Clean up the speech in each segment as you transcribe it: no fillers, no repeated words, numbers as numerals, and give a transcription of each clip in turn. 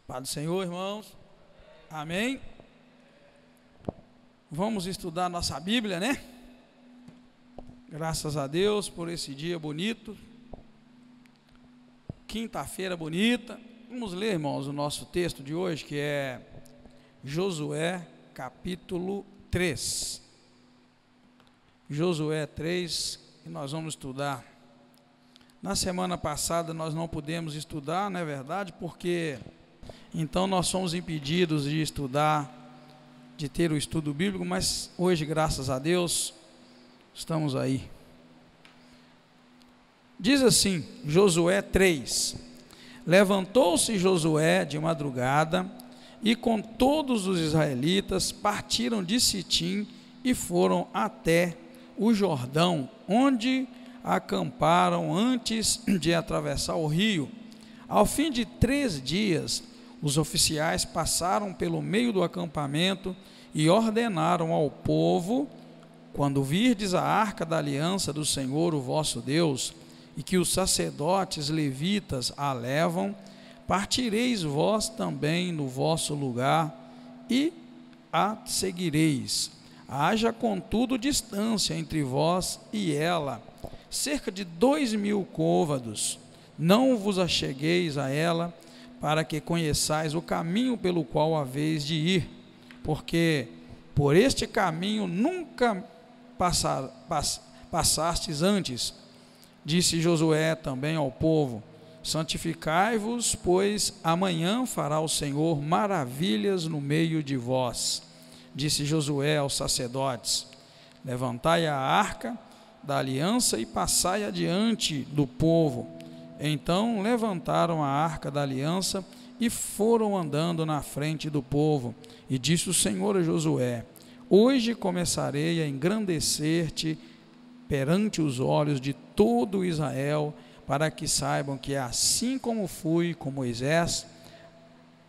Paz do Senhor, irmãos. Amém. Vamos estudar nossa Bíblia, né? Graças a Deus por esse dia bonito. Quinta-feira bonita. Vamos ler, irmãos, o nosso texto de hoje, que é Josué, capítulo 3. Josué 3, que nós vamos estudar. Na semana passada nós não pudemos estudar, não é verdade? Porque então nós somos impedidos de estudar, de ter o estudo bíblico, mas hoje, graças a Deus, estamos aí. Diz assim, Josué 3: Levantou-se Josué de madrugada e com todos os israelitas partiram de Sitim e foram até o Jordão, onde acamparam antes de atravessar o rio. Ao fim de 3 dias, os oficiais passaram pelo meio do acampamento e ordenaram ao povo: quando virdes a arca da aliança do Senhor, o vosso Deus, e que os sacerdotes levitas a levam, partireis vós também no vosso lugar e a seguireis. Haja, contudo, distância entre vós e ela, cerca de 2.000 côvados. Não vos achegueis a ela, para que conheçais o caminho pelo qual haveis de ir, porque por este caminho nunca passastes antes. Disse Josué também ao povo: santificai-vos, pois amanhã fará o Senhor maravilhas no meio de vós. Disse Josué aos sacerdotes: levantai a arca da aliança e passai adiante do povo. Então levantaram a arca da aliança e foram andando na frente do povo. E disse o Senhor a Josué: hoje começarei a engrandecer-te perante os olhos de todo Israel, para que saibam que assim como fui com Moisés,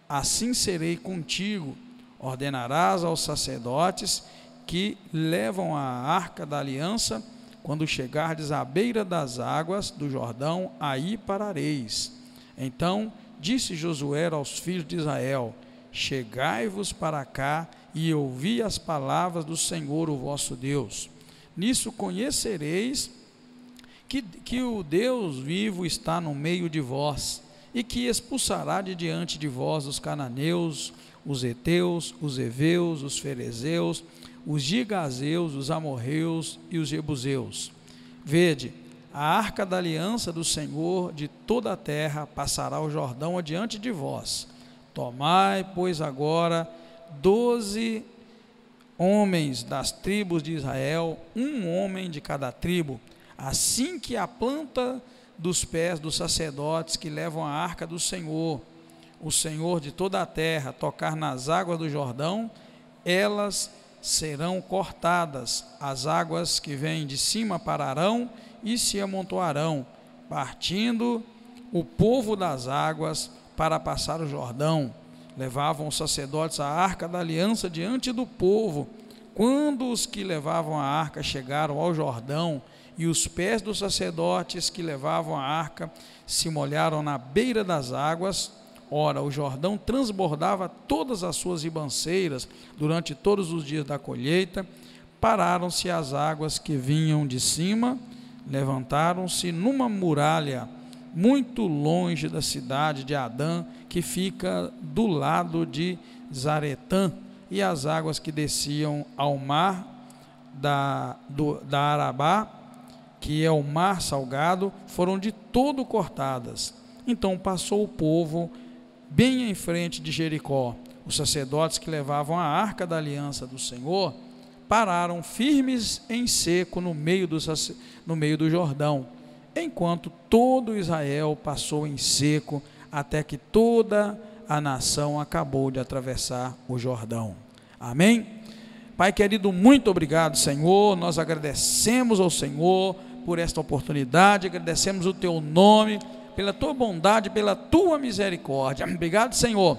assim serei contigo. Ordenarás aos sacerdotes que levam a arca da aliança: quando chegardes à beira das águas do Jordão, aí parareis. Então disse Josué aos filhos de Israel: chegai-vos para cá e ouvi as palavras do Senhor, o vosso Deus. Nisso conhecereis que o Deus vivo está no meio de vós, e que expulsará de diante de vós os cananeus, os heteus, os heveus, os ferezeus, os gigazeus, os amorreus e os jebuseus. Vede, a arca da aliança do Senhor de toda a terra passará o Jordão adiante de vós. Tomai, pois, agora 12 homens das tribos de Israel, um homem de cada tribo, assim que a planta dos pés dos sacerdotes que levam a arca do Senhor, o Senhor de toda a terra, tocar nas águas do Jordão, elas serão cortadas, as águas que vêm de cima pararão e se amontoarão, partindo o povo das águas para passar o Jordão. Levavam os sacerdotes a arca da aliança diante do povo. Quando os que levavam a arca chegaram ao Jordão, e os pés dos sacerdotes que levavam a arca se molharam na beira das águas, ora, o Jordão transbordava todas as suas ribanceiras durante todos os dias da colheita. Pararam-se as águas que vinham de cima, levantaram-se numa muralha muito longe da cidade de Adã, que fica do lado de Zaretã, e as águas que desciam ao mar da Arabá, que é o mar salgado, foram de todo cortadas. Então passou o povo bem em frente de Jericó. Os sacerdotes que levavam a arca da aliança do Senhor pararam firmes em seco no meio do Jordão, enquanto todo Israel passou em seco, até que toda a nação acabou de atravessar o Jordão. Amém? Pai querido, muito obrigado, Senhor. Nós agradecemos ao Senhor por esta oportunidade, agradecemos o teu nome, pela tua bondade, pela tua misericórdia. Obrigado, Senhor.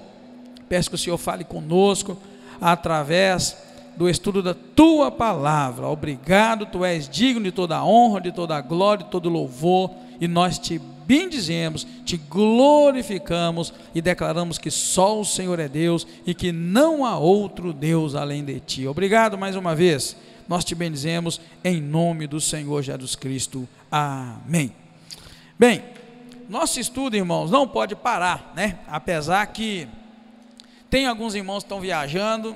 Peço que o Senhor fale conosco através do estudo da tua palavra. Obrigado, tu és digno de toda a honra, de toda a glória, de todo louvor, e nós te bendizemos, te glorificamos e declaramos que só o Senhor é Deus e que não há outro Deus além de ti. Obrigado mais uma vez, nós te bendizemos em nome do Senhor Jesus Cristo. Amém. Bem, nosso estudo, irmãos, não pode parar, né? Apesar que tem alguns irmãos que estão viajando,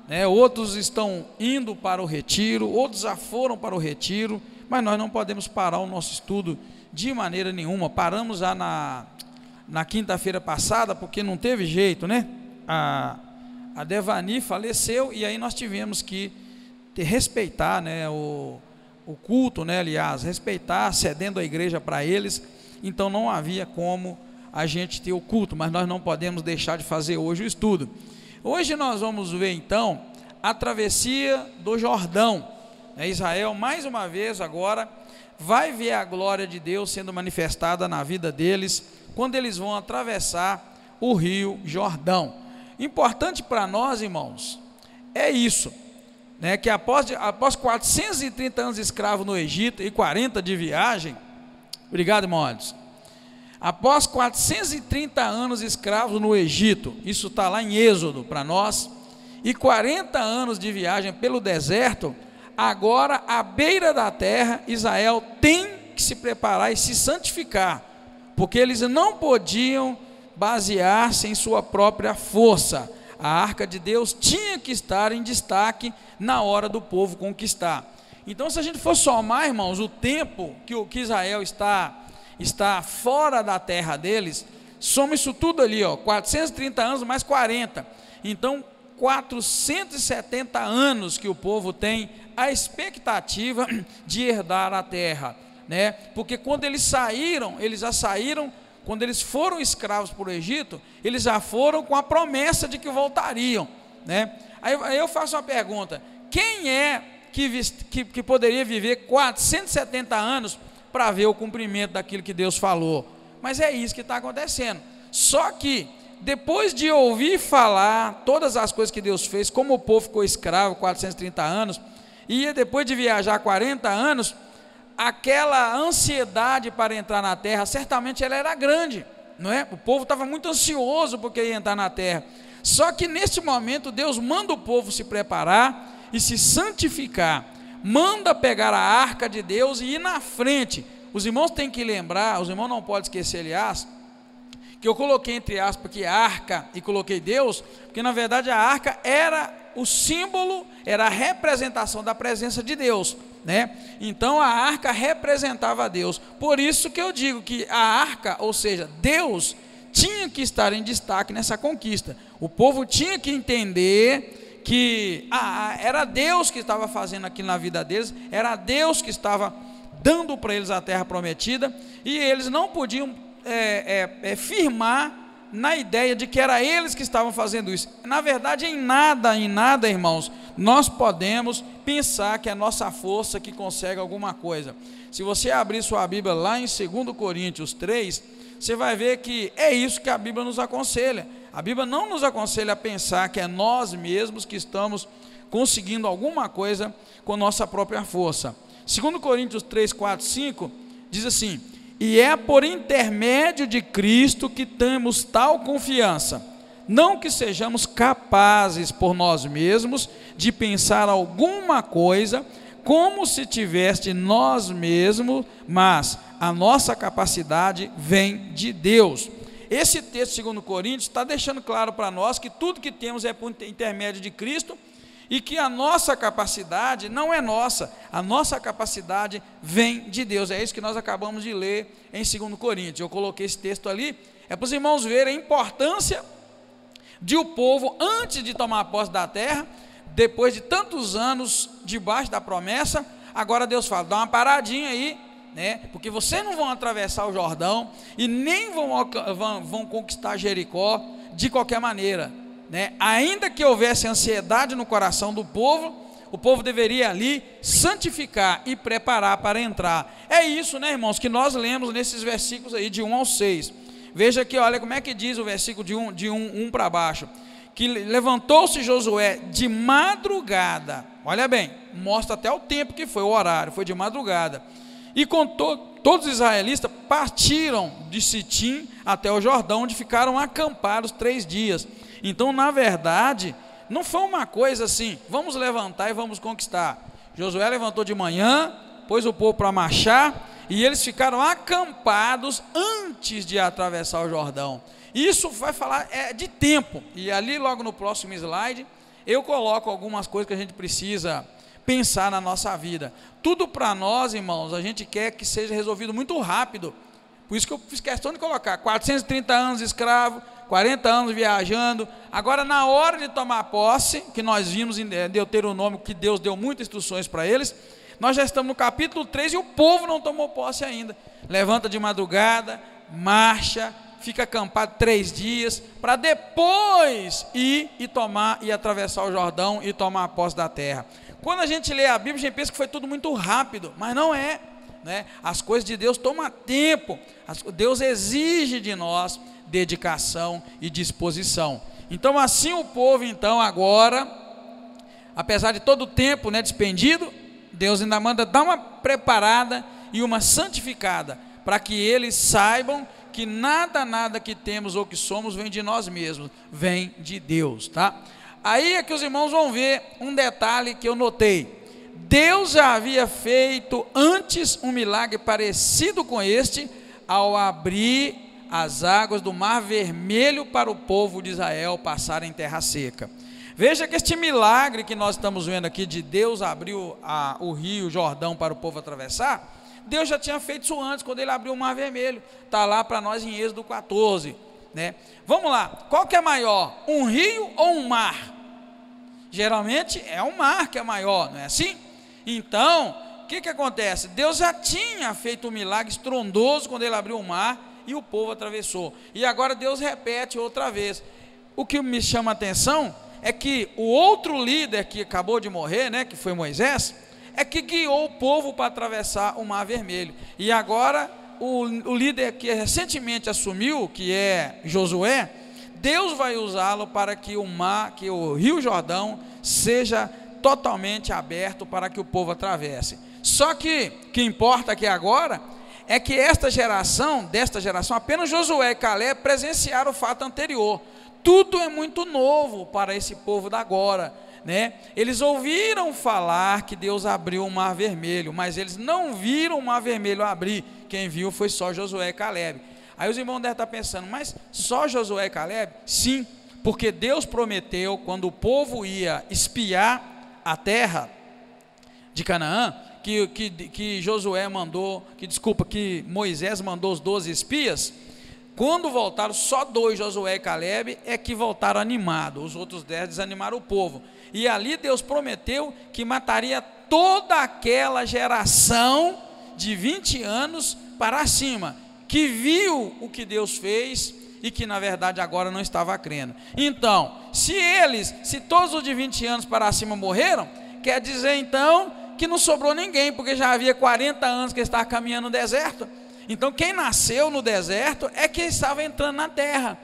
né? Outros estão indo para o retiro, outros já foram para o retiro, mas nós não podemos parar o nosso estudo de maneira nenhuma. Paramos já na quinta-feira passada, porque não teve jeito, né? A Devani faleceu e aí nós tivemos que respeitar, né, o culto, né, aliás, respeitar, cedendo a igreja para eles. Então não havia como a gente ter o culto, mas nós não podemos deixar de fazer hoje o estudo. Hoje nós vamos ver então a travessia do Jordão. Israel mais uma vez agora vai ver a glória de Deus sendo manifestada na vida deles, quando eles vão atravessar o rio Jordão. Importante para nós, irmãos, é isso, né, que após 430 anos de escravo no Egito e 40 de viagem, obrigado, irmão Anderson. Após 430 anos escravos no Egito, isso está lá em Êxodo para nós, e 40 anos de viagem pelo deserto, agora à beira da terra, Israel tem que se preparar e se santificar, porque eles não podiam basear-se em sua própria força. A arca de Deus tinha que estar em destaque na hora do povo conquistar. Então, se a gente for somar, irmãos, o tempo que Israel está fora da terra deles, soma isso tudo ali, 430 anos mais 40, então 470 anos que o povo tem a expectativa de herdar a terra, né? Porque quando eles já saíram, quando eles foram escravos para o Egito, eles já foram com a promessa de que voltariam, né? Aí eu faço uma pergunta: quem é que poderia viver 470 anos para ver o cumprimento daquilo que Deus falou? Mas é isso que está acontecendo. Só que depois de ouvir falar todas as coisas que Deus fez, como o povo ficou escravo 430 anos, e depois de viajar 40 anos, aquela ansiedade para entrar na terra, certamente ela era grande, não é? O povo estava muito ansioso porque ia entrar na terra. Só que nesse momento Deus manda o povo se preparar e se santificar, manda pegar a arca de Deus e ir na frente. Os irmãos têm que lembrar, os irmãos não podem esquecer, aliás, que eu coloquei entre aspas aqui arca e coloquei Deus, porque na verdade a arca era o símbolo, era a representação da presença de Deus, né? Então a arca representava a Deus. Por isso que eu digo que a arca, ou seja, Deus, tinha que estar em destaque nessa conquista. O povo tinha que entender que era Deus que estava fazendo aquilo na vida deles, era Deus que estava dando para eles a terra prometida, e eles não podiam firmar na ideia de que era eles que estavam fazendo isso. Na verdade, em nada, irmãos, nós podemos pensar que é a nossa força que consegue alguma coisa. Se você abrir sua Bíblia lá em 2 Coríntios 3, você vai ver que é isso que a Bíblia nos aconselha. A Bíblia não nos aconselha a pensar que é nós mesmos que estamos conseguindo alguma coisa com nossa própria força. 2 Coríntios 3, 4, 5, diz assim: e é por intermédio de Cristo que temos tal confiança, não que sejamos capazes por nós mesmos de pensar alguma coisa como se tivesse nós mesmos, mas a nossa capacidade vem de Deus. Esse texto de 2 Coríntios está deixando claro para nós que tudo que temos é por intermédio de Cristo, e que a nossa capacidade não é nossa, a nossa capacidade vem de Deus. É isso que nós acabamos de ler em 2 Coríntios. Eu coloquei esse texto ali, é para os irmãos verem a importância de o povo, antes de tomar posse da terra, depois de tantos anos debaixo da promessa, agora Deus fala: dá uma paradinha aí, né? Porque vocês não vão atravessar o Jordão e nem vão conquistar Jericó de qualquer maneira, né? Ainda que houvesse ansiedade no coração do povo, o povo deveria ali santificar e preparar para entrar. É isso, né, irmãos, que nós lemos nesses versículos aí de 1 ao 6. Veja aqui, olha como é que diz o versículo de 1 para baixo: que levantou-se Josué de madrugada, olha bem, mostra até o tempo que foi, o horário, foi de madrugada, E com todos os israelitas partiram de Sitim até o Jordão, onde ficaram acampados 3 dias. Então, na verdade, não foi uma coisa assim, vamos levantar e vamos conquistar. Josué levantou de manhã, pôs o povo para marchar, e eles ficaram acampados antes de atravessar o Jordão. Isso vai falar de tempo, e ali logo no próximo slide, eu coloco algumas coisas que a gente precisa pensar na nossa vida. Tudo para nós, irmãos, a gente quer que seja resolvido muito rápido. Por isso que eu fiz questão de colocar 430 anos escravo, 40 anos viajando. Agora, na hora de tomar posse, que nós vimos em Deuteronômio, que Deus deu muitas instruções para eles, nós já estamos no capítulo 3 e o povo não tomou posse ainda. Levanta de madrugada, marcha, fica acampado 3 dias, para depois ir e tomar e atravessar o Jordão e tomar posse da terra. Quando a gente lê a Bíblia, a gente pensa que foi tudo muito rápido, mas não é, né? As coisas de Deus tomam tempo. Deus exige de nós dedicação e disposição. Então, assim o povo, então, agora, apesar de todo o tempo, né, despendido, Deus ainda manda dar uma preparada e uma santificada, para que eles saibam que nada que temos ou que somos vem de nós mesmos, vem de Deus, tá? Aí é que os irmãos vão ver um detalhe que eu notei. Deus já havia feito antes um milagre parecido com este, ao abrir as águas do Mar Vermelho para o povo de Israel passar em terra seca. Veja que este milagre que nós estamos vendo aqui, de Deus abrir o rio Jordão para o povo atravessar, Deus já tinha feito isso antes, quando ele abriu o Mar Vermelho. Está lá para nós em Êxodo 14, né? Vamos lá, qual que é maior, um rio ou um mar? Geralmente é um mar que é maior, não é assim? Então, o que acontece? Deus já tinha feito um milagre estrondoso quando ele abriu o mar e o povo atravessou. E agora Deus repete outra vez. O que me chama a atenção é que o outro líder que acabou de morrer, né, que foi Moisés, é que guiou o povo para atravessar o Mar Vermelho. E agora o líder que recentemente assumiu, que é Josué, Deus vai usá-lo para que o Rio Jordão seja totalmente aberto para que o povo atravesse. Só que o que importa aqui agora é que desta geração, apenas Josué e Caleb presenciaram o fato anterior. Tudo é muito novo para esse povo da agora, né? Eles ouviram falar que Deus abriu o Mar Vermelho, mas eles não viram o Mar Vermelho abrir. Quem viu foi só Josué e Caleb. Aí os irmãos devem estar pensando, mas só Josué e Caleb? Sim, porque Deus prometeu, quando o povo ia espiar a terra de Canaã, que Moisés mandou os 12 espias. Quando voltaram, só 2, Josué e Caleb, é que voltaram animados, os outros 10 desanimaram o povo. E ali Deus prometeu que mataria toda aquela geração de 20 anos para cima, que viu o que Deus fez e que na verdade agora não estava crendo. Então, se todos os de 20 anos para cima morreram, quer dizer então que não sobrou ninguém, porque já havia 40 anos que estava caminhando no deserto. Então quem nasceu no deserto é quem estava entrando na terra.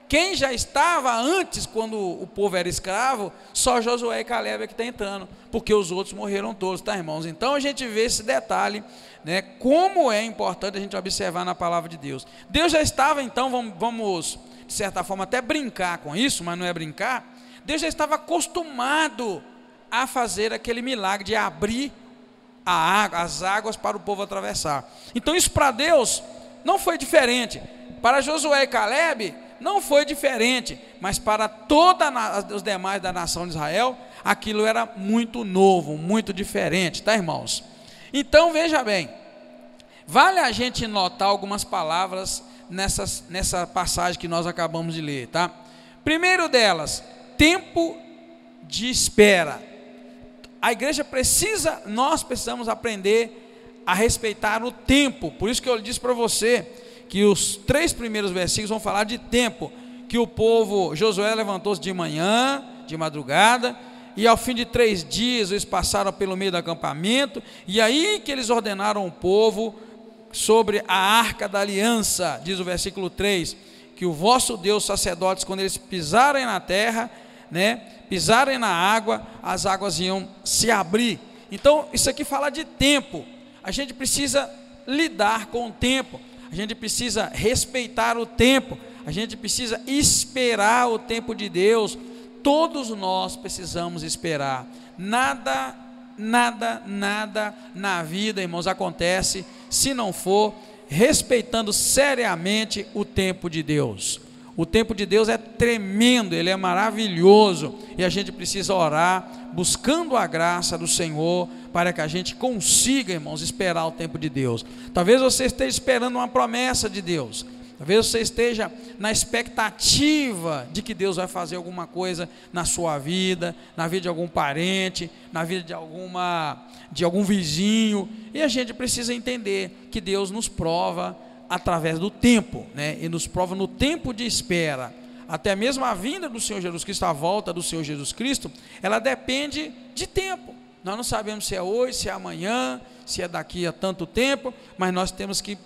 Quem já estava antes, quando o povo era escravo, só Josué e Caleb é que está entrando, porque os outros morreram todos, tá, irmãos? Então a gente vê esse detalhe, né, como é importante a gente observar na palavra de Deus. Deus já estava, então, vamos de certa forma até brincar com isso, mas não é brincar. Deus já estava acostumado a fazer aquele milagre de abrir as águas para o povo atravessar. Então isso para Deus não foi diferente. Para Josué e Caleb não foi diferente, mas para todos os demais da nação de Israel, aquilo era muito novo, muito diferente, tá, irmãos? Então veja bem, vale a gente notar algumas palavras nessa passagem que nós acabamos de ler, tá? Primeiro delas, tempo de espera. A igreja nós precisamos aprender a respeitar o tempo. Por isso que eu disse para você que os 3 primeiros versículos vão falar de tempo, que o povo, Josué levantou-se de manhã, de madrugada, e ao fim de 3 dias eles passaram pelo meio do acampamento, e aí que eles ordenaram o povo sobre a arca da aliança, diz o versículo 3, que o vosso Deus, sacerdotes, quando eles pisarem na terra, né, pisarem na água, as águas iam se abrir. Então isso aqui fala de tempo. A gente precisa lidar com o tempo, a gente precisa respeitar o tempo, a gente precisa esperar o tempo de Deus. Todos nós precisamos esperar. Nada na vida, irmãos, acontece se não for respeitando seriamente o tempo de Deus. O tempo de Deus é tremendo, ele é maravilhoso, e a gente precisa orar, buscando a graça do Senhor, para que a gente consiga, irmãos, esperar o tempo de Deus. Talvez você esteja esperando uma promessa de Deus, talvez você esteja na expectativa de que Deus vai fazer alguma coisa na sua vida, na vida de algum parente, na vida de algum vizinho, e a gente precisa entender que Deus nos prova através do tempo, né? E nos prova no tempo de espera. Até mesmo a vinda do Senhor Jesus Cristo, a volta do Senhor Jesus Cristo, ela depende de tempo. Nós não sabemos se é hoje, se é amanhã, se é daqui a tanto tempo, mas nós temos que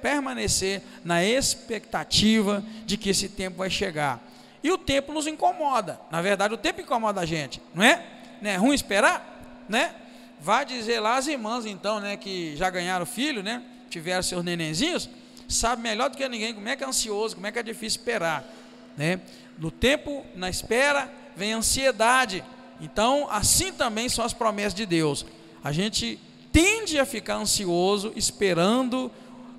permanecer na expectativa de que esse tempo vai chegar. E o tempo nos incomoda, na verdade o tempo incomoda a gente, não é? Não é ruim esperar, né? Vai dizer lá as irmãs então, né, que já ganharam filho, né, tiveram seus nenenzinhos, sabe melhor do que ninguém como é que é ansioso, como é que é difícil esperar, né? No tempo, na espera, vem ansiedade. Então, assim também são as promessas de Deus. A gente tende a ficar ansioso, esperando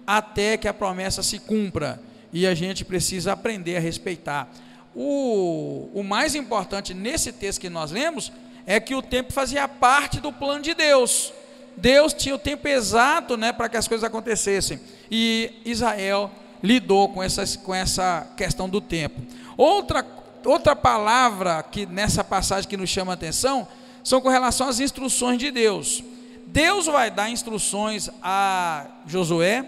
até que a promessa se cumpra, e a gente precisa aprender a respeitar. O mais importante nesse texto que nós lemos, é que o tempo fazia parte do plano de Deus. Deus tinha o tempo exato, né, para que as coisas acontecessem, e Israel lidou com essa questão do tempo. Outra palavra que nessa passagem que nos chama a atenção, são com relação às instruções de Deus. Deus vai dar instruções a Josué,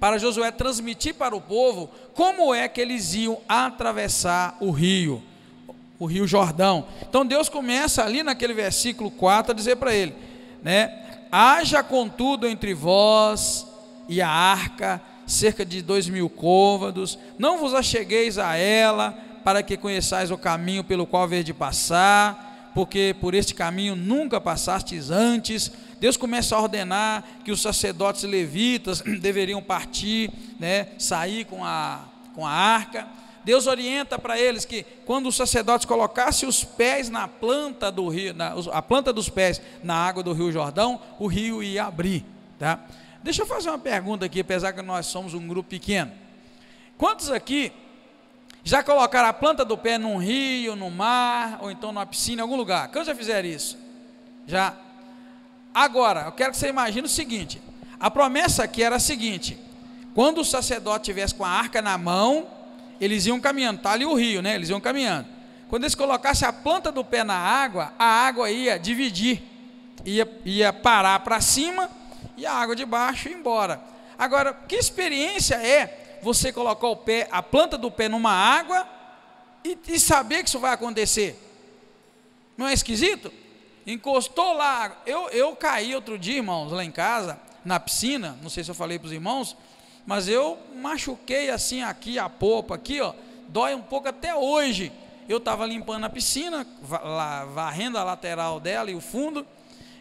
para Josué transmitir para o povo, como é que eles iam atravessar o rio Jordão. Então Deus começa ali naquele versículo 4, a dizer para ele, né, haja contudo entre vós e a arca, cerca de 2.000 côvados, não vos achegueis a ela, para que conheçais o caminho pelo qual haveis de passar, porque por este caminho nunca passastes antes. Deus começa a ordenar que os sacerdotes levitas deveriam partir, né, sair com a arca. Deus orienta para eles que quando os sacerdotes colocassem os pés na planta do rio, a planta dos pés na água do Rio Jordão, o rio ia abrir, tá? Deixa eu fazer uma pergunta aqui, apesar que nós somos um grupo pequeno. Quantos aqui já colocaram a planta do pé num rio, no mar, ou então numa piscina, em algum lugar? Quantos já fizeram isso? Já. Agora, eu quero que você imagine o seguinte, a promessa aqui era a seguinte, quando o sacerdote estivesse com a arca na mão, eles iam caminhando, está ali o rio, né? Eles iam caminhando. Quando eles colocassem a planta do pé na água, a água ia dividir, ia parar para cima, e a água de baixo ia embora. Agora, que experiência é você colocar a planta do pé numa água e saber que isso vai acontecer? Não é esquisito? Encostou lá, eu caí outro dia, irmãos, lá em casa, na piscina, não sei se eu falei para os irmãos, mas eu machuquei assim aqui, a polpa aqui, ó, dói um pouco até hoje. Eu estava limpando a piscina, varrendo a lateral dela e o fundo,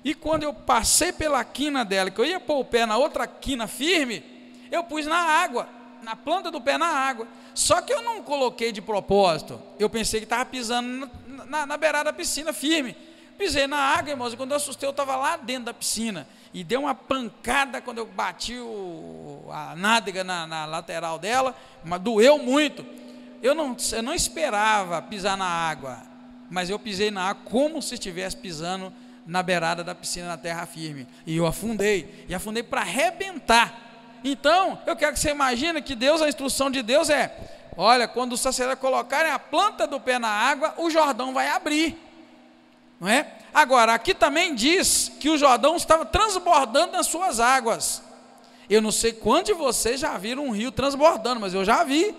e quando eu passei pela quina dela, que eu ia pôr o pé na outra quina firme, eu pus na água, na planta do pé na água, só que eu não coloquei de propósito, eu pensei que estava pisando na beirada da piscina firme, pisei na água, irmãos, e quando eu assustei, eu estava lá dentro da piscina, e deu uma pancada quando eu bati a nádega na lateral dela, mas doeu muito. Eu não esperava pisar na água, mas eu pisei na água como se estivesse pisando na beirada da piscina, na terra firme, e eu afundei para arrebentar. Então, eu quero que você imagine que Deus, a instrução de Deus é, olha, quando os sacerdotes colocarem a planta do pé na água, o Jordão vai abrir, não é? Agora, aqui também diz que o Jordão estava transbordando nas suas águas. Eu não sei quantos de vocês já viram um rio transbordando, mas eu já vi.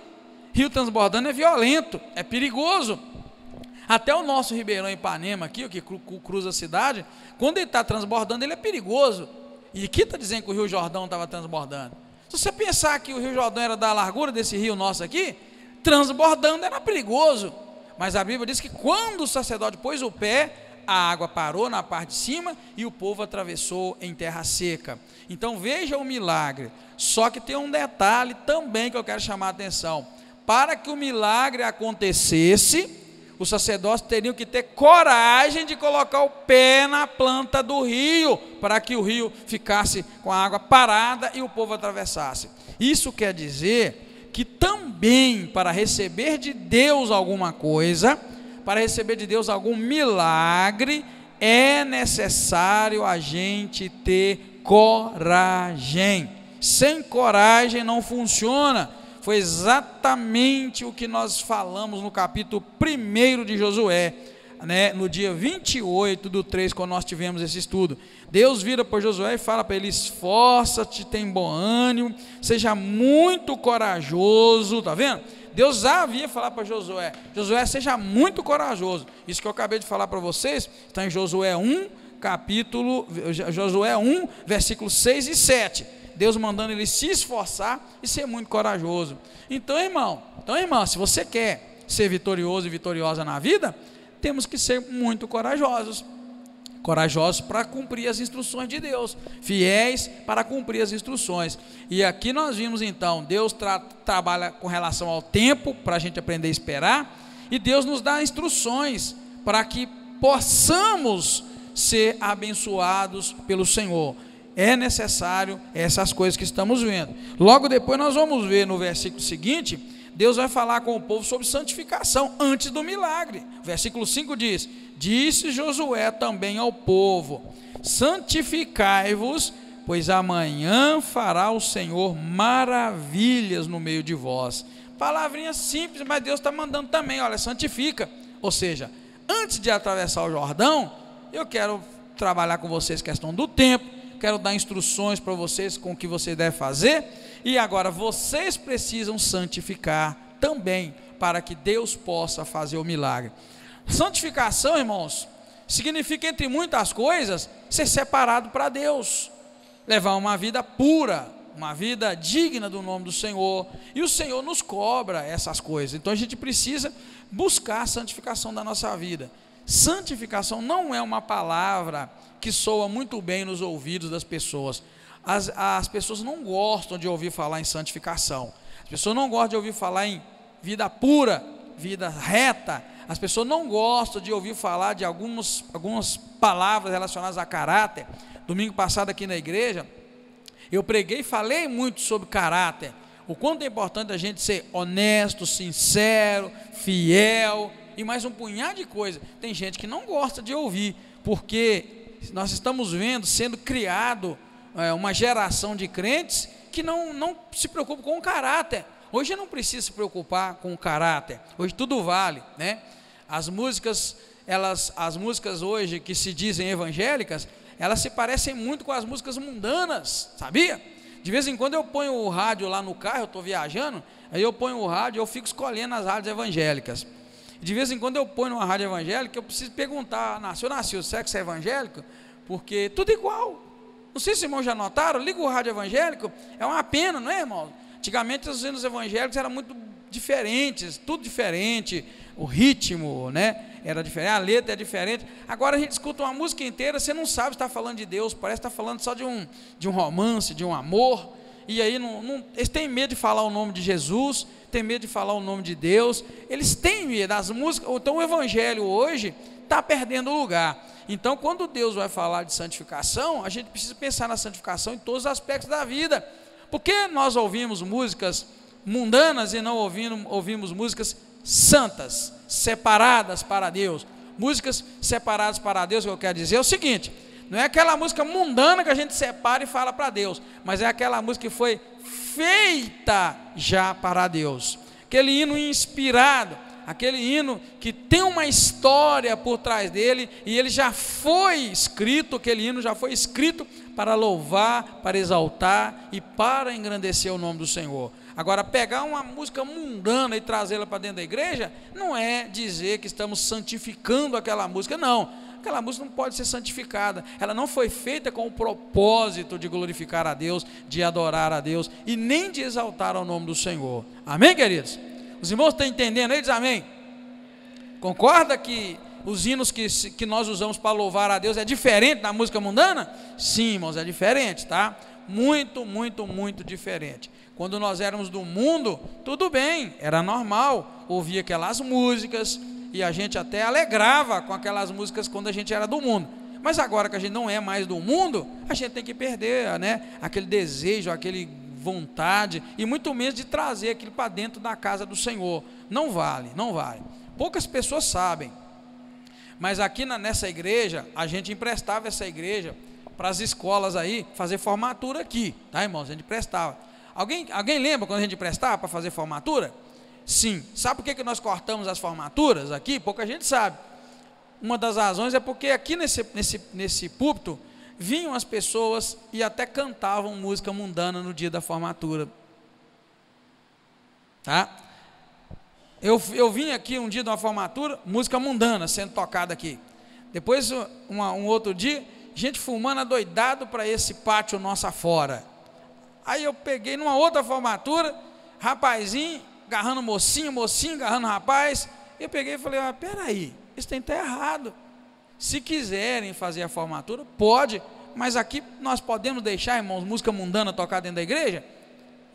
Rio transbordando é violento, é perigoso. Até o nosso Ribeirão Ipanema aqui, o que cruza a cidade, quando ele está transbordando, ele é perigoso. E aqui está dizendo que o Rio Jordão estava transbordando. Se você pensar que o Rio Jordão era da largura desse rio nosso aqui, transbordando era perigoso. Mas a Bíblia diz que quando o sacerdote pôs o pé, a água parou na parte de cima e o povo atravessou em terra seca. Então veja o milagre. Só que tem um detalhe também que eu quero chamar a atenção. Para que o milagre acontecesse, os sacerdotes teriam que ter coragem de colocar o pé na planta do rio, para que o rio ficasse com a água parada e o povo atravessasse. Isso quer dizer que também para receber de Deus alguma coisa, para receber de Deus algum milagre, é necessário a gente ter coragem. Sem coragem não funciona. Foi exatamente o que nós falamos no capítulo 1 de Josué, né? No dia 28/3, quando nós tivemos esse estudo. Deus vira para Josué e fala para ele: esforça-te, tem bom ânimo, seja muito corajoso. Está vendo? Deus já havia falado para Josué: Josué, seja muito corajoso. Isso que eu acabei de falar para vocês está em Josué 1, Josué 1, versículos 6 e 7. Deus mandando ele se esforçar e ser muito corajoso. Então, irmã, se você quer ser vitorioso e vitoriosa na vida, temos que ser muito corajosos. Corajosos para cumprir as instruções de Deus, fiéis para cumprir as instruções. E aqui nós vimos então, Deus trabalha com relação ao tempo, para a gente aprender a esperar, e Deus nos dá instruções para que possamos ser abençoados pelo Senhor. É necessário essas coisas que estamos vendo. Logo depois nós vamos ver no versículo seguinte, Deus vai falar com o povo sobre santificação antes do milagre. Versículo 5 diz: disse Josué também ao povo: santificai-vos, pois amanhã fará o Senhor maravilhas no meio de vós. Palavrinha simples, mas Deus está mandando também, olha, santifica. Ou seja, antes de atravessar o Jordão, eu quero trabalhar com vocês a questão do tempo, quero dar instruções para vocês com o que você deve fazer, e agora vocês precisam santificar também, para que Deus possa fazer o milagre. Santificação, irmãos, significa, entre muitas coisas, ser separado para Deus, levar uma vida pura, uma vida digna do nome do Senhor, e o Senhor nos cobra essas coisas. Então a gente precisa buscar a santificação da nossa vida. Santificação não é uma palavra que soa muito bem nos ouvidos das pessoas. As pessoas não gostam de ouvir falar em santificação. As pessoas não gostam de ouvir falar em vida pura, vida reta. As pessoas não gostam de ouvir falar de algumas palavras relacionadas a caráter. Domingo passado aqui na igreja, eu preguei e falei muito sobre caráter. O quanto é importante a gente ser honesto, sincero, fiel e mais um punhado de coisa. Tem gente que não gosta de ouvir, porque nós estamos vendo, sendo criado uma geração de crentes que não se preocupa com o caráter. Hoje não precisa se preocupar com o caráter, hoje tudo vale, né? As músicas hoje que se dizem evangélicas, elas se parecem muito com as músicas mundanas, sabia? De vez em quando eu ponho o rádio lá no carro, eu estou viajando, aí eu ponho o rádio, eu fico escolhendo as rádios evangélicas. De vez em quando eu ponho numa rádio evangélica, eu preciso perguntar: nasceu, será que você é evangélico? Porque tudo igual. Não sei se os irmãos já notaram, liga o rádio evangélico, é uma pena, não é, irmão? Antigamente os hinos evangélicos eram muito diferentes, tudo diferente, o ritmo, né, era diferente, a letra é diferente. Agora a gente escuta uma música inteira, você não sabe se está falando de Deus, parece que está falando só de um romance, de um amor, e aí eles têm medo de falar o nome de Jesus, têm medo de falar o nome de Deus, eles têm medo das músicas. Então o evangelho hoje está perdendo lugar. Então quando Deus vai falar de santificação, a gente precisa pensar na santificação em todos os aspectos da vida. Porque nós ouvimos músicas mundanas e não ouvimos músicas santas, separadas para Deus? Músicas separadas para Deus, o que eu quero dizer é o seguinte: não é aquela música mundana que a gente separa e fala para Deus, mas é aquela música que foi feita já para Deus, aquele hino inspirado, aquele hino que tem uma história por trás dele, e ele já foi escrito, aquele hino já foi escrito para louvar, para exaltar e para engrandecer o nome do Senhor. Agora, pegar uma música mundana e trazê-la para dentro da igreja, não é dizer que estamos santificando aquela música, não. Aquela música não pode ser santificada, ela não foi feita com o propósito de glorificar a Deus, de adorar a Deus e nem de exaltar o nome do Senhor. Amém, queridos? Os irmãos estão entendendo aí? Diz amém. Concorda que os hinos que nós usamos para louvar a Deus é diferente da música mundana? Sim, irmãos, é diferente, tá? Muito, muito, muito diferente. Quando nós éramos do mundo, tudo bem, era normal ouvir aquelas músicas, e a gente até alegrava com aquelas músicas quando a gente era do mundo. Mas agora que a gente não é mais do mundo, a gente tem que perder, né, aquele desejo, aquele vontade, e muito menos de trazer aquilo para dentro da casa do Senhor. Não vale, não vale. Poucas pessoas sabem, mas aqui nessa igreja, a gente emprestava essa igreja para as escolas aí, fazer formatura aqui, tá, irmãos? A gente emprestava. Alguém lembra quando a gente emprestava para fazer formatura? Sim. Sabe por que nós cortamos as formaturas aqui? Pouca gente sabe. Uma das razões é porque aqui nesse púlpito vinham as pessoas e até cantavam música mundana no dia da formatura, tá? Eu vim aqui um dia de uma formatura, música mundana sendo tocada aqui. Depois, um outro dia, gente fumando adoidado para esse pátio nosso afora. Aí eu peguei numa outra formatura, rapazinho agarrando mocinho, mocinho agarrando rapaz. Eu peguei e falei, peraí, isso tem que estar errado. Se quiserem fazer a formatura, pode, mas aqui nós podemos deixar, irmãos, música mundana tocar dentro da igreja?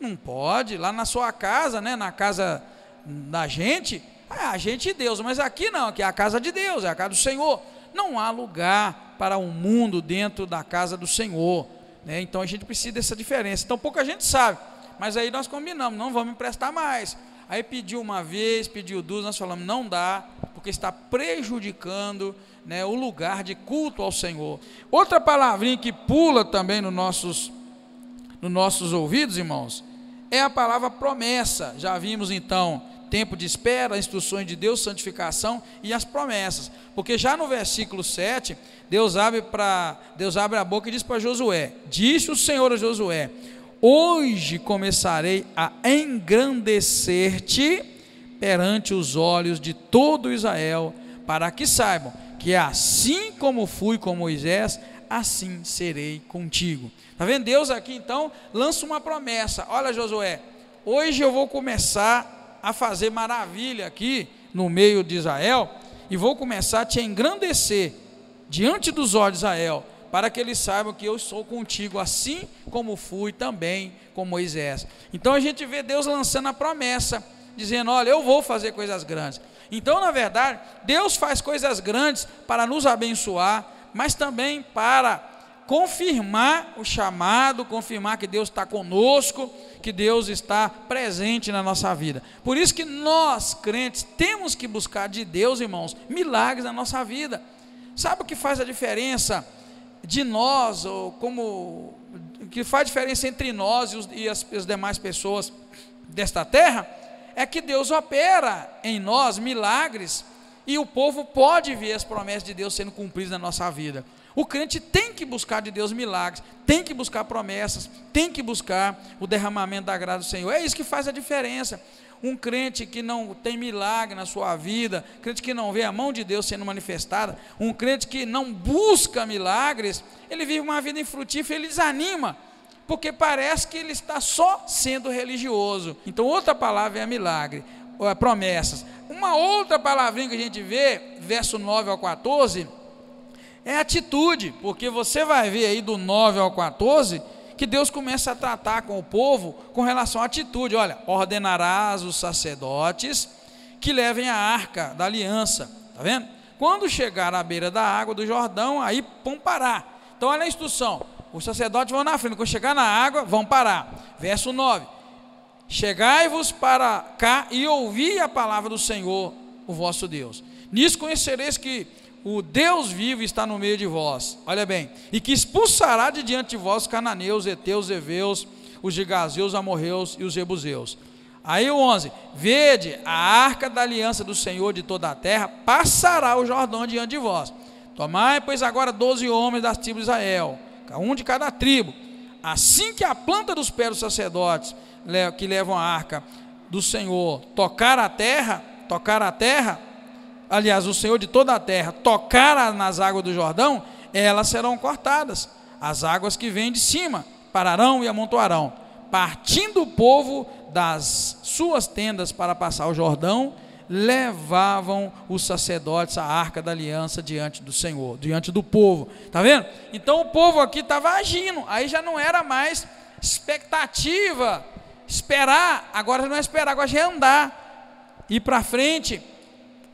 Não pode. Lá na sua casa, né, na casa da gente, a gente e Deus, mas aqui não, aqui é a casa de Deus, é a casa do Senhor. Não há lugar para um mundo dentro da casa do Senhor, né? Então a gente precisa dessa diferença. Então pouca gente sabe, mas aí nós combinamos, não vamos emprestar mais. Aí pediu uma vez, pediu duas, nós falamos, não dá, porque está prejudicando, né, o lugar de culto ao Senhor. Outra palavrinha que pula também nos nossos ouvidos, irmãos, é a palavra promessa. Já vimos então tempo de espera, instruções de Deus, santificação e as promessas, porque já no versículo 7, Deus abre a boca e diz para Josué, disse o Senhor a Josué, hoje começarei a engrandecer-te perante os olhos de todo Israel, para que saibam que assim como fui com Moisés, assim serei contigo. Está vendo? Deus aqui então lança uma promessa. Olha, Josué, hoje eu vou começar a fazer maravilha aqui no meio de Israel, e vou começar a te engrandecer diante dos olhos de Israel, para que eles saibam que eu sou contigo, assim como fui também com Moisés. Então a gente vê Deus lançando a promessa, dizendo, olha, eu vou fazer coisas grandes. Então, na verdade, Deus faz coisas grandes para nos abençoar, mas também para confirmar o chamado, confirmar que Deus está conosco, que Deus está presente na nossa vida. Por isso que nós, crentes, temos que buscar de Deus, irmãos, milagres na nossa vida. Sabe o que faz a diferença de nós, ou o que faz diferença entre nós e as demais pessoas desta terra? É que Deus opera em nós milagres, e o povo pode ver as promessas de Deus sendo cumpridas na nossa vida. O crente tem que buscar de Deus milagres, tem que buscar promessas, tem que buscar o derramamento da graça do Senhor. É isso que faz a diferença. Um crente que não tem milagre na sua vida, crente que não vê a mão de Deus sendo manifestada, um crente que não busca milagres, ele vive uma vida infrutífera, ele desanima, porque parece que ele está só sendo religioso. Então outra palavra é milagre, promessas. Uma outra palavrinha que a gente vê, verso 9 ao 14, é atitude, porque você vai ver aí do 9 ao 14, que Deus começa a tratar com o povo com relação à atitude. Olha, ordenarás os sacerdotes que levem a arca da aliança, tá vendo? Quando chegar à beira da água do Jordão, aí vão parar. Então olha a instrução, os sacerdotes vão na frente, quando chegar na água, vão parar. Verso 9, chegai-vos para cá e ouvi a palavra do Senhor, o vosso Deus. Nisso conhecereis que o Deus vivo está no meio de vós, olha bem, e que expulsará de diante de vós os cananeus, heteus, heveus, os gigazeus, amorreus e os jebuseus. Aí o 11, vede, a arca da aliança do Senhor de toda a terra passará o Jordão diante de vós. Tomai, pois, agora 12 homens das tribos de Israel, um de cada tribo, assim que a planta dos pés dos sacerdotes que levam a arca do Senhor tocar a terra, aliás, o Senhor de toda a terra tocar nas águas do Jordão, elas serão cortadas. As águas que vêm de cima pararão e amontoarão. Partindo o povo das suas tendas para passar o Jordão, levavam os sacerdotes a arca da aliança diante do Senhor, diante do povo. Está vendo? Então o povo aqui estava agindo, aí já não era mais expectativa, esperar, agora não é esperar, agora já é andar, ir para frente,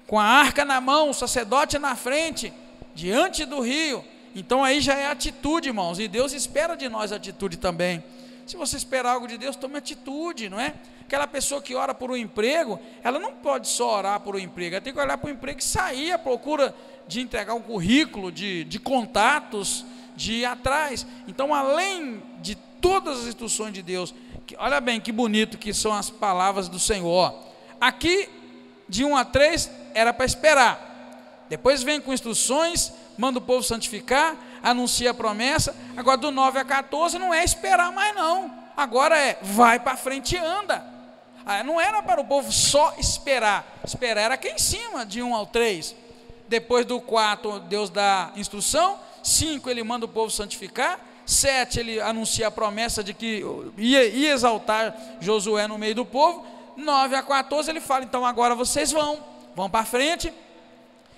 com a arca na mão, o sacerdote na frente, diante do rio. Então aí já é atitude, irmãos, e Deus espera de nós atitude também. Se você esperar algo de Deus, tome atitude, não é? Aquela pessoa que ora por um emprego, ela não pode só orar por um emprego, ela tem que olhar para o emprego e sair à procura de entregar um currículo, de contatos, de ir atrás. Então, além de todas as instruções de Deus, olha bem que bonito que são as palavras do Senhor. Aqui, de 1 a 3, era para esperar. Depois vem com instruções, manda o povo santificar, anuncia a promessa. Agora do 9 a 14 não é esperar mais não, agora é vai para frente e anda. Não era para o povo só esperar, esperar era aqui em cima, de 1 ao 3. Depois do 4 Deus dá instrução, 5 ele manda o povo santificar, 7 ele anuncia a promessa de que ia exaltar Josué no meio do povo, 9 a 14 ele fala, então agora vocês vão para frente,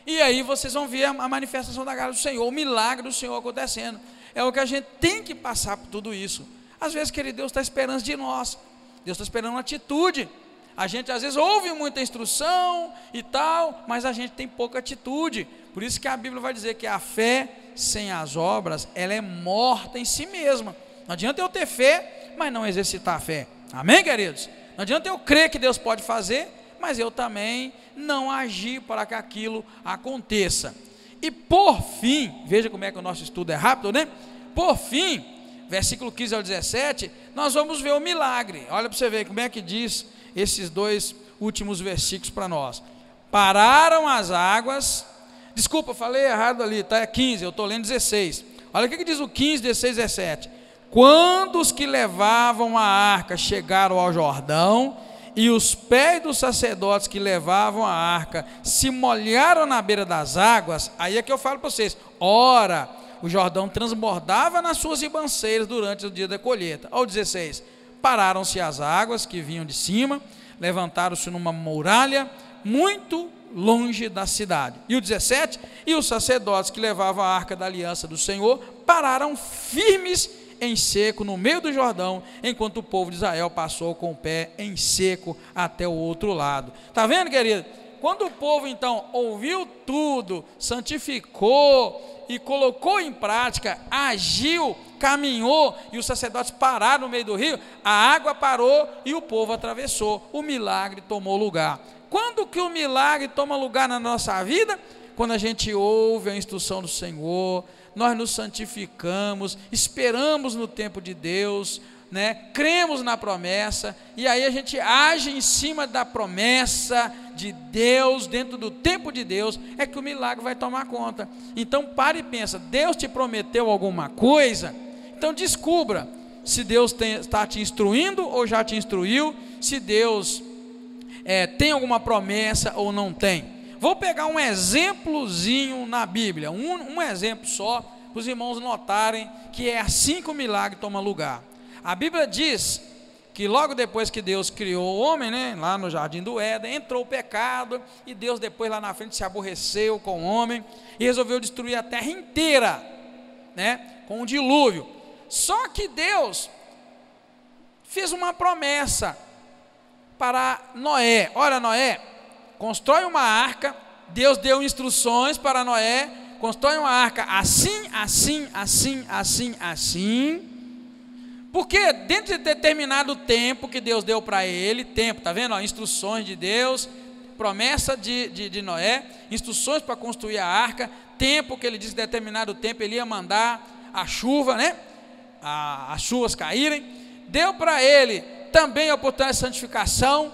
e aí vocês vão ver a manifestação da graça do Senhor, o milagre do Senhor acontecendo. É o que a gente tem que passar por tudo isso. Às vezes, querido, Deus está esperando de nós, Deus está esperando uma atitude. A gente às vezes ouve muita instrução e tal, mas a gente tem pouca atitude. Por isso que a Bíblia vai dizer que a fé sem as obras, ela é morta em si mesma. Não adianta eu ter fé, mas não exercitar a fé. Amém, queridos? Não adianta eu crer que Deus pode fazer, mas eu também não agir para que aquilo aconteça. E por fim, veja como é que o nosso estudo é rápido, né? Por fim, versículo 15 ao 17, nós vamos ver o milagre. Olha para você ver como é que diz esses dois últimos versículos para nós. Pararam as águas, desculpa, falei errado ali, tá? É 15, eu estou lendo 16. Olha o que diz o 15, 16, 17. Quando os que levavam a arca chegaram ao Jordão, e os pés dos sacerdotes que levavam a arca se molharam na beira das águas, aí é que eu falo para vocês, ora, o Jordão transbordava nas suas ribanceiras durante o dia da colheita. Ao 16, pararam-se as águas que vinham de cima, levantaram-se numa muralha muito longe da cidade. E o 17, e os sacerdotes que levavam a arca da aliança do Senhor pararam firmes em seco no meio do Jordão, enquanto o povo de Israel passou com o pé em seco até o outro lado. Está vendo, querido? Quando o povo então ouviu tudo, santificou e colocou em prática, agiu, caminhou, e os sacerdotes pararam no meio do rio, a água parou e o povo atravessou, o milagre tomou lugar. Quando que o milagre toma lugar na nossa vida? Quando a gente ouve a instrução do Senhor, nós nos santificamos, esperamos no tempo de Deus, né? Cremos na promessa, e aí a gente age em cima da promessa de Deus, dentro do tempo de Deus, é que o milagre vai tomar conta. Então pare e pensa, Deus te prometeu alguma coisa? Então descubra se Deus está te instruindo ou já te instruiu, se Deus tem alguma promessa ou não tem. Vou pegar um exemplozinho na Bíblia, um exemplo só, para os irmãos notarem que é assim que o milagre toma lugar. A Bíblia diz que logo depois que Deus criou o homem, né, lá no jardim do Éden, entrou o pecado, e Deus depois lá na frente se aborreceu com o homem, e resolveu destruir a terra inteira, né, com um dilúvio. Só que Deus fez uma promessa para Noé. Olha, Noé, constrói uma arca. Deus deu instruções para Noé, constrói uma arca assim, assim, assim, assim, assim, porque dentro de determinado tempo que Deus deu para ele, tempo, está vendo? Ó, instruções de Deus, promessa de Noé, instruções para construir a arca, tempo que ele disse, determinado tempo ele ia mandar a chuva, né? As chuvas caírem, deu para ele também a oportunidade de santificação,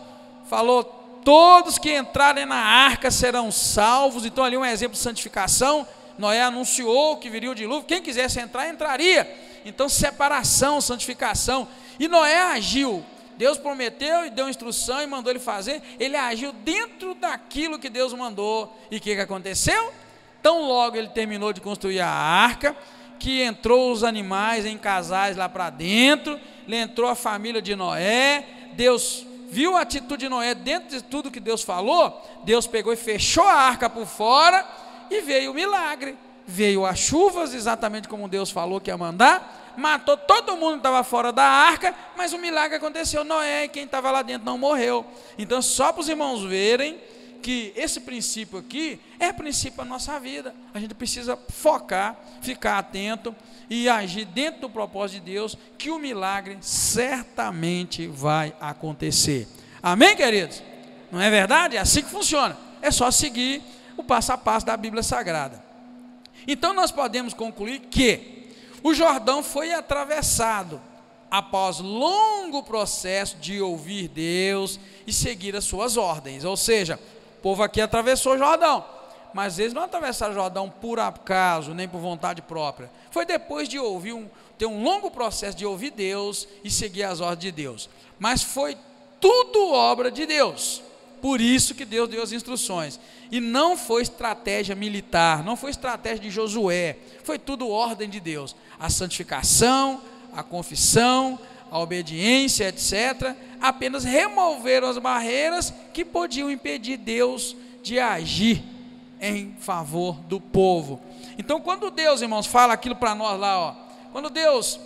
falou, todos que entrarem na arca serão salvos. Então ali um exemplo de santificação. Noé anunciou que viria o dilúvio, quem quisesse entrar, entraria. Então separação, santificação, e Noé agiu, Deus prometeu e deu instrução e mandou ele fazer, ele agiu dentro daquilo que Deus mandou. E o que aconteceu? Tão logo ele terminou de construir a arca, que entrou os animais em casais lá para dentro, entrou a família de Noé, Deus viu a atitude de Noé dentro de tudo que Deus falou, Deus pegou e fechou a arca por fora e veio o milagre. Veio as chuvas, exatamente como Deus falou que ia mandar, matou todo mundo que estava fora da arca, mas o milagre aconteceu. Noé e quem estava lá dentro não morreu. Então, só para os irmãos verem que esse princípio aqui é princípio da nossa vida. A gente precisa focar, ficar atento e agir dentro do propósito de Deus, que o milagre certamente vai acontecer. Amém, queridos? Não é verdade? É assim que funciona. É só seguir o passo a passo da Bíblia Sagrada. Então nós podemos concluir que o Jordão foi atravessado após longo processo de ouvir Deus e seguir as suas ordens. Ou seja, o povo aqui atravessou o Jordão, mas eles não atravessaram o Jordão por acaso, nem por vontade própria. Foi depois de ter um longo processo de ouvir Deus e seguir as ordens de Deus. Mas foi tudo obra de Deus. Por isso que Deus deu as instruções. E não foi estratégia militar, não foi estratégia de Josué, foi tudo ordem de Deus. A santificação, a confissão, a obediência, etc. apenas removeram as barreiras que podiam impedir Deus de agir em favor do povo. Então, quando Deus, irmãos, fala aquilo para nós lá, ó, quando Deus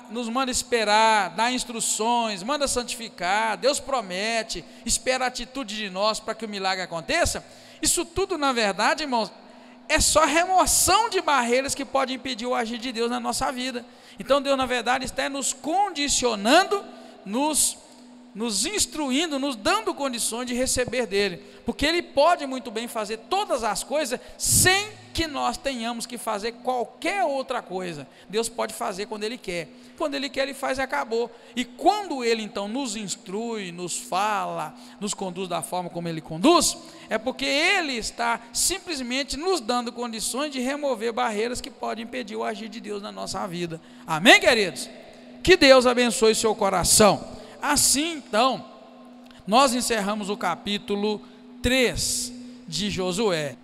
nos manda esperar, dá instruções, manda santificar, Deus promete, espera a atitude de nós para que o milagre aconteça, isso tudo, na verdade, irmãos, é só remoção de barreiras que pode impedir o agir de Deus na nossa vida. Então Deus, na verdade, está nos condicionando, nos instruindo, nos dando condições de receber dele, porque ele pode muito bem fazer todas as coisas sem que nós tenhamos que fazer qualquer outra coisa. Deus pode fazer quando ele quer, ele faz e acabou. E quando ele então nos instrui, nos fala, nos conduz da forma como ele conduz, é porque ele está simplesmente nos dando condições de remover barreiras que podem impedir o agir de Deus na nossa vida. Amém, queridos? Que Deus abençoe seu coração. Assim, então, nós encerramos o capítulo 3 de Josué.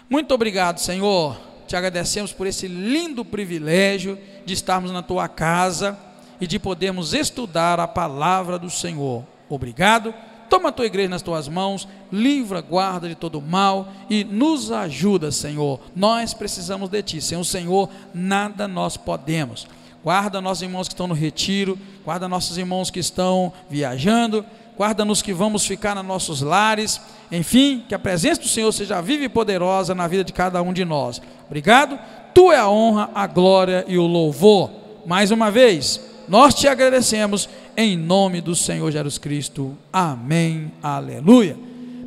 Muito obrigado, Senhor. Te agradecemos por esse lindo privilégio de estarmos na tua casa e de podermos estudar a palavra do Senhor. Obrigado. Toma a tua igreja nas tuas mãos, livra, guarda de todo mal e nos ajuda, Senhor. Nós precisamos de ti. Sem o Senhor, nada nós podemos. Guarda nossos irmãos que estão no retiro, guarda nossos irmãos que estão viajando, guarda-nos que vamos ficar nos nossos lares, enfim, que a presença do Senhor seja viva e poderosa na vida de cada um de nós. Obrigado, tu é a honra, a glória e o louvor. Mais uma vez, nós te agradecemos em nome do Senhor Jesus Cristo. Amém, aleluia.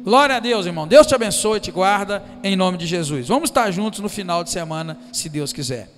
Glória a Deus, irmão. Deus te abençoe e te guarda em nome de Jesus. Vamos estar juntos no final de semana, se Deus quiser.